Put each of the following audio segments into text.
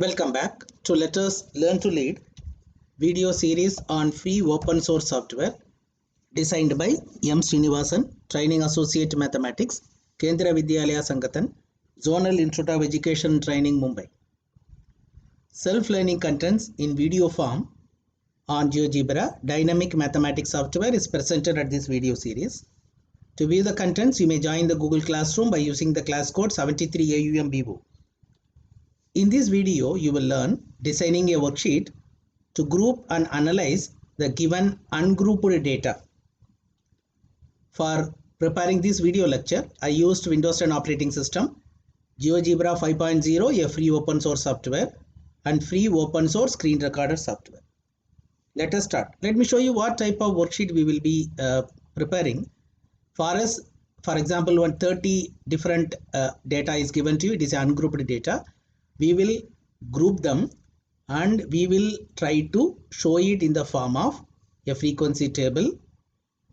Welcome back to Let Us Learn to Lead video series on free open source software designed by M. Srinivasan, Training Associate Mathematics, Kendriya Vidyalaya Sangathan, Zonal Institute of Education and Training, Mumbai. Self-learning contents in video form on GeoGebra dynamic mathematics software is presented at this video series. To view the contents, you may join the Google Classroom by using the class code 73AUMBBO. In this video, you will learn designing a worksheet to group and analyze the given ungrouped data. For preparing this video lecture, I used Windows 10 operating system, GeoGebra 5.0, a free open source software, and free open source screen recorder software. Let us start. Let me show you what type of worksheet we will be preparing. For example, when 30 different data is given to you, it is ungrouped data. We will group them and we will try to show it in the form of a frequency table.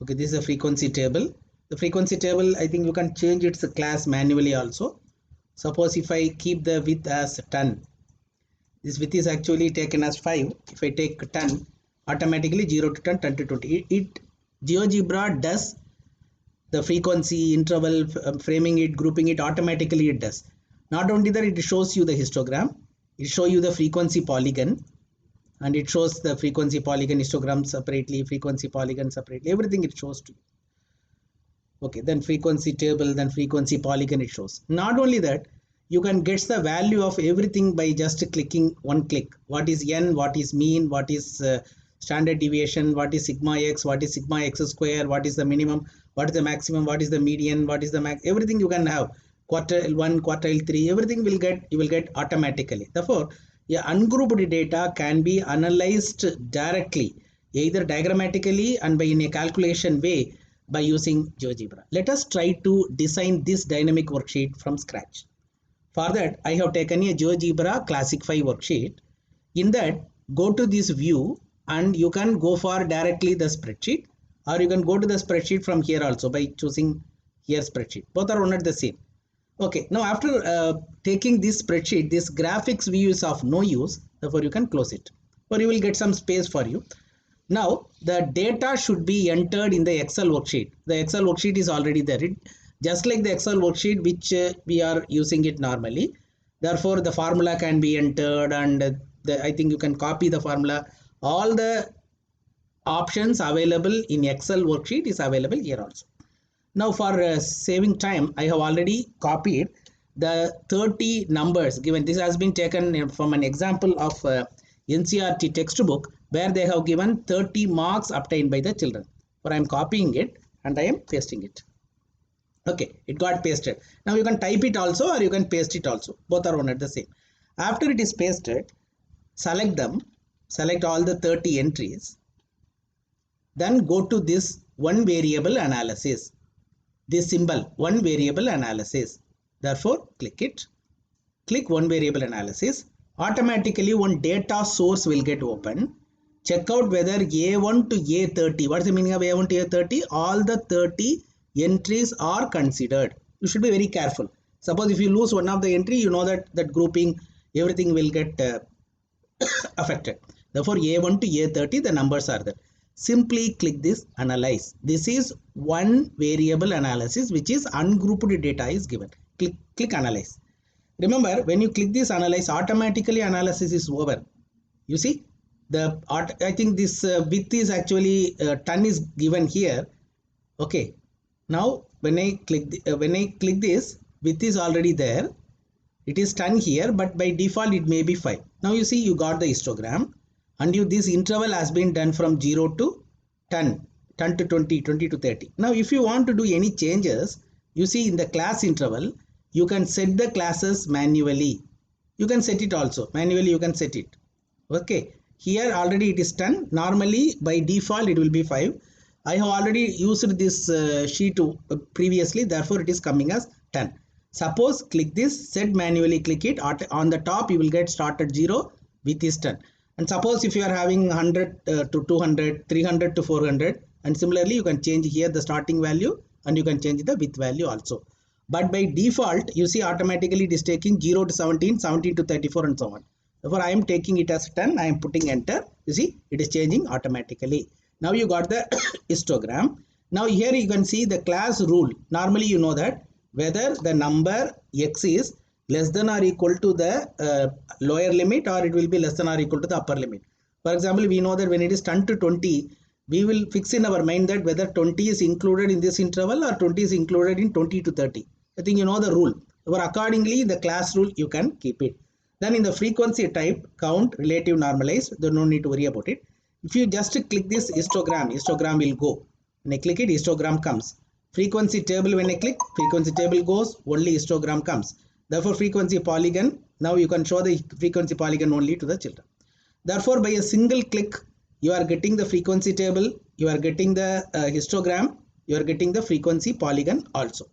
Okay, this is a frequency table. The frequency table, I think you can change its class manually also. Suppose if I keep the width as 10, this width is actually taken as 5. If I take 10, automatically 0 to 10, 10 to 20. GeoGebra does the frequency, interval, framing it, grouping it, automatically it does. Not only that, it shows you the histogram, it shows you the frequency polygon, and it shows the frequency polygon histogram separately, frequency polygon separately, everything it shows to you. Okay, then frequency table, then frequency polygon it shows. Not only that, you can get the value of everything by just clicking one click. What is n, what is mean, what is standard deviation, what is sigma x, what is sigma x square, what is the minimum, what is the maximum, what is the median, what is the max, everything you can have. Quartile 1, quartile 3, everything you will get automatically. Therefore, ungrouped data can be analyzed directly, either diagrammatically and by in a calculation way by using GeoGebra. Let us try to design this dynamic worksheet from scratch. For that, I have taken a GeoGebra Classic 5 worksheet. In that, go to this view and you can go for directly the spreadsheet, or you can go to the spreadsheet from here also by choosing here spreadsheet. Both are not the same. Okay, now after taking this spreadsheet, this graphics view is of no use, therefore you can close it, or you will get some space for you. Now the data should be entered in the Excel worksheet. The Excel worksheet is already there, just like the Excel worksheet which we are using it normally. Therefore the formula can be entered, and I think you can copy the formula. All the options available in Excel worksheet is available here also. Now for saving time, I have already copied the 30 numbers given. This has been taken from an example of NCERT textbook where they have given 30 marks obtained by the children. But I am copying it and I am pasting it. Okay, it got pasted. Now you can type it also or you can paste it also. Both are one and the same. After it is pasted, select them, select all the 30 entries. Then go to this one variable analysis. This symbol, one variable analysis. Therefore, click it. Click one variable analysis. Automatically, one data source will get open. Check out whether A1 to A30. What's the meaning of A1 to A30? All the 30 entries are considered. You should be very careful. Suppose if you lose one of the entry, you know that grouping, everything will get affected. Therefore, A1 to A30, the numbers are there. Simply click this analyze. This is one variable analysis which is ungrouped data is given. Click analyze. Remember, when you click this analyze, automatically analysis is over. You see, I think this width is actually 10 is given here. Okay. Now when I click this, width is already there. It is 10 here, but by default it may be 5. Now you see you got the histogram. And this interval has been done from 0 to 10, 10 to 20, 20 to 30. Now, if you want to do any changes, you see in the class interval, you can set the classes manually. You can set it also. Manually, you can set it. Okay. Here already it is 10. Normally, by default, it will be 5. I have already used this sheet previously. Therefore, it is coming as 10. Suppose click this, set manually, click it. On the top, you will get start at 0 with this 10. And suppose if you are having 100 to 200, 300 to 400, and similarly you can change here the starting value and you can change the width value also. But by default, you see automatically it is taking 0 to 17, 17 to 34 and so on. Therefore, I am taking it as 10. I am putting enter. You see, it is changing automatically. Now you got the histogram. Now here you can see the class rule. Normally you know that whether the number x is less than or equal to the lower limit, or it will be less than or equal to the upper limit. For example, we know that when it is 10 to 20, we will fix in our mind that whether 20 is included in this interval or 20 is included in 20 to 30. I think you know the rule. But accordingly, the class rule you can keep it. Then in the frequency type, count, relative, normalized, there no need to worry about it. If you just click this histogram will go. When I click it, histogram comes. Frequency table, when I click, frequency table goes, only histogram comes. Therefore, frequency polygon, now you can show the frequency polygon only to the children. Therefore, by a single click, you are getting the frequency table, you are getting the histogram, you are getting the frequency polygon also.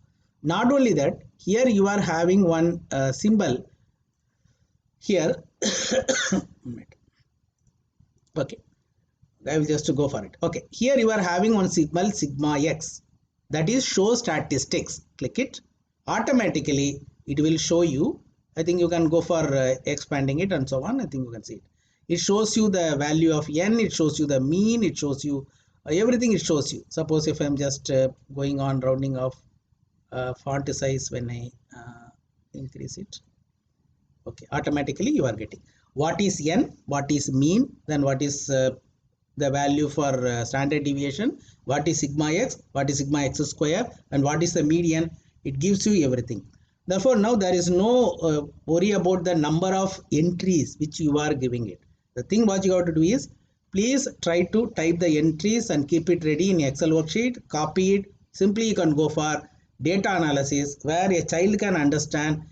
Not only that, here you are having one symbol here. Okay, I will just go for it. Okay, here you are having one symbol sigma x, that is show statistics. Click it, automatically it will show you. I think you can go for expanding it and so on. I think you can see it. It shows you the value of n, it shows you the mean, it shows you everything. It shows you. Suppose if I'm just going on rounding off font size, when I increase it, okay, automatically you are getting what is n, what is mean, then what is the value for standard deviation, what is sigma x, what is sigma x square, and what is the median. It gives you everything. Therefore, now there is no worry about the number of entries which you are giving it. The thing what you have to do is, please try to type the entries and keep it ready in Excel worksheet, copy it. Simply you can go for data analysis, where a child can understand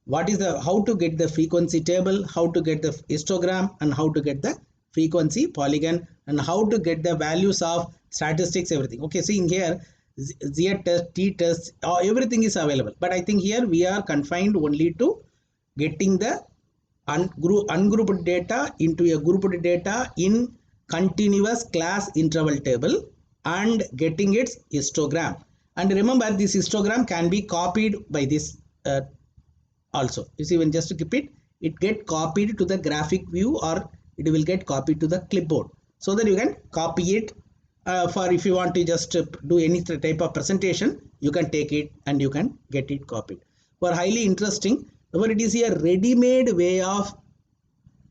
what is the, how to get the frequency table, how to get the histogram, and how to get the frequency polygon, and how to get the values of statistics, everything. Okay, see in here, Z test, T test, everything is available. But I think here we are confined only to getting the ungrouped data into a grouped data in continuous class interval table and getting its histogram. And remember, this histogram can be copied by this also. You see, when just to keep it, it get copied to the graphic view, or it will get copied to the clipboard, so that you can copy it for if you want to just do any type of presentation, you can take it and you can get it copied. For highly interesting, but it is a ready-made way of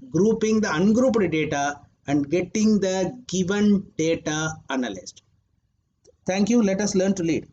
grouping the ungrouped data and getting the given data analyzed. Thank you. Let us learn to lead.